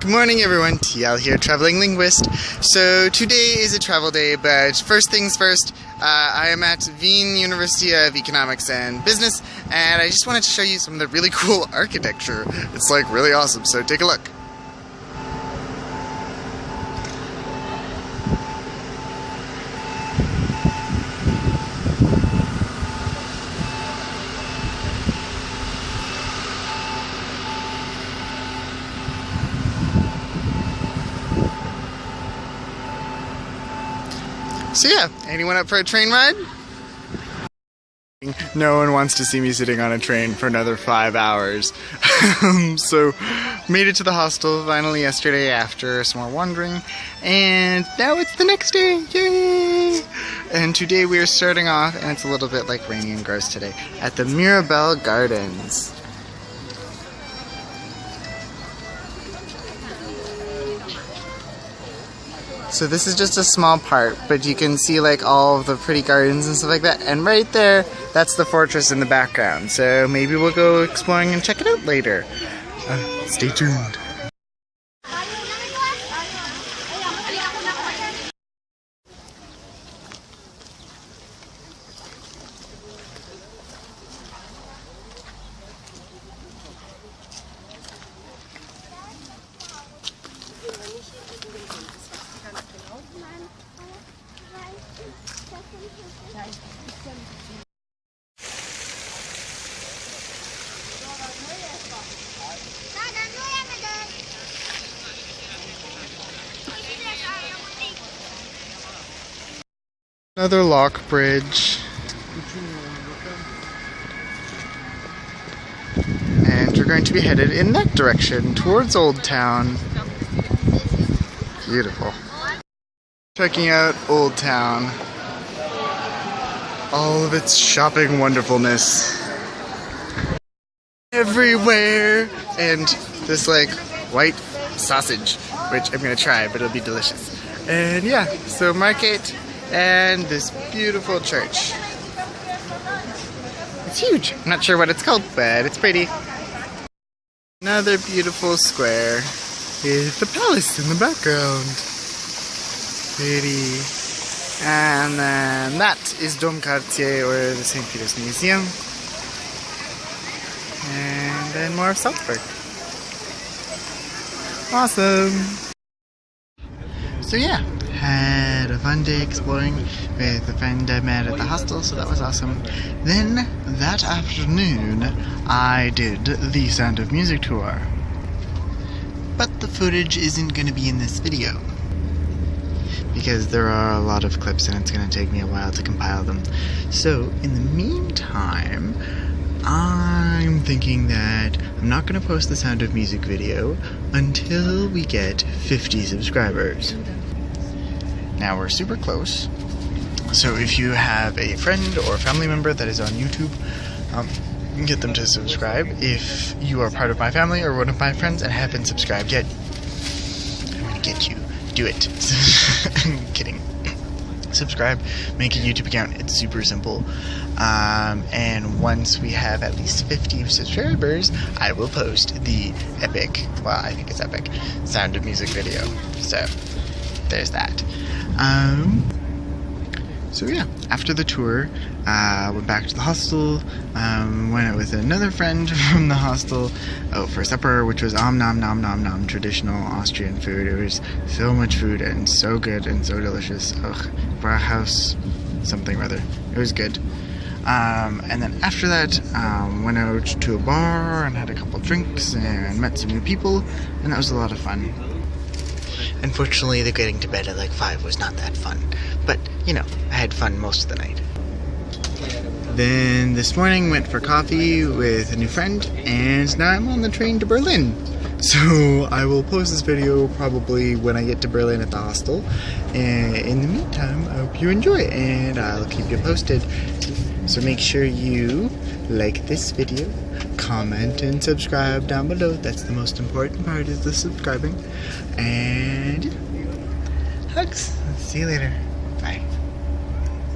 Good morning everyone, TL here, Traveling Linguist. So today is a travel day, but first things first, I am at Wien University of Economics and Business, and I just wanted to show you some of the really cool architecture. It's like really awesome, so take a look. So yeah, anyone up for a train ride? No one wants to see me sitting on a train for another 5 hours. So, made it to the hostel finally yesterday after some more wandering, and now it's the next day, yay! And today we are starting off, and it's a little bit like rainy and gross today, at the Mirabell Gardens. So this is just a small part, but you can see like all of the pretty gardens and stuff like that. And right there, that's the fortress in the background. So maybe we'll go exploring and check it out later. Stay tuned. Another lock bridge. And we're going to be headed in that direction towards Old Town. Beautiful. Checking out Old Town. All of its shopping wonderfulness. Everywhere! And this like white sausage, which I'm gonna try, but it'll be delicious. And yeah, so market. And this beautiful church. It's huge. I'm not sure what it's called, but it's pretty. Another beautiful square with the palace in the background. Pretty. And then that is Domkartier, or the St. Peter's Museum. And then more of Salzburg. Awesome. So yeah. Had a fun day exploring with a friend I met at the hostel, so that was awesome. Then, that afternoon, I did the Sound of Music tour. But the footage isn't going to be in this video, because there are a lot of clips and it's going to take me a while to compile them. So, in the meantime, I'm thinking that I'm not going to post the Sound of Music video until we get 50 subscribers. Now we're super close, so if you have a friend or family member that is on YouTube, get them to subscribe. If you are part of my family or one of my friends and haven't subscribed yet, I'm gonna get you. Do it. I'm kidding. Subscribe, make a YouTube account, it's super simple. And once we have at least 50 subscribers, I will post the epic, well, I think it's epic, Sound of Music video. So, there's that. So yeah, after the tour, went back to the hostel, went out with another friend from the hostel out for supper, which was nom nom nom traditional Austrian food. It was so much food and so good and so delicious. Ugh, Brauhaus something or other. It was good. And then after that, went out to a bar and had a couple drinks and met some new people, and that was a lot of fun. Unfortunately, the getting to bed at like 5 was not that fun, but, you know, I had fun most of the night. Then this morning went for coffee with a new friend, and now I'm on the train to Berlin. So I will post this video probably when I get to Berlin at the hostel, and in the meantime, I hope you enjoy it, and I'll keep you posted. So make sure you like this video, comment and subscribe down below. That's the most important part, is the subscribing. And hugs. See you later. Bye.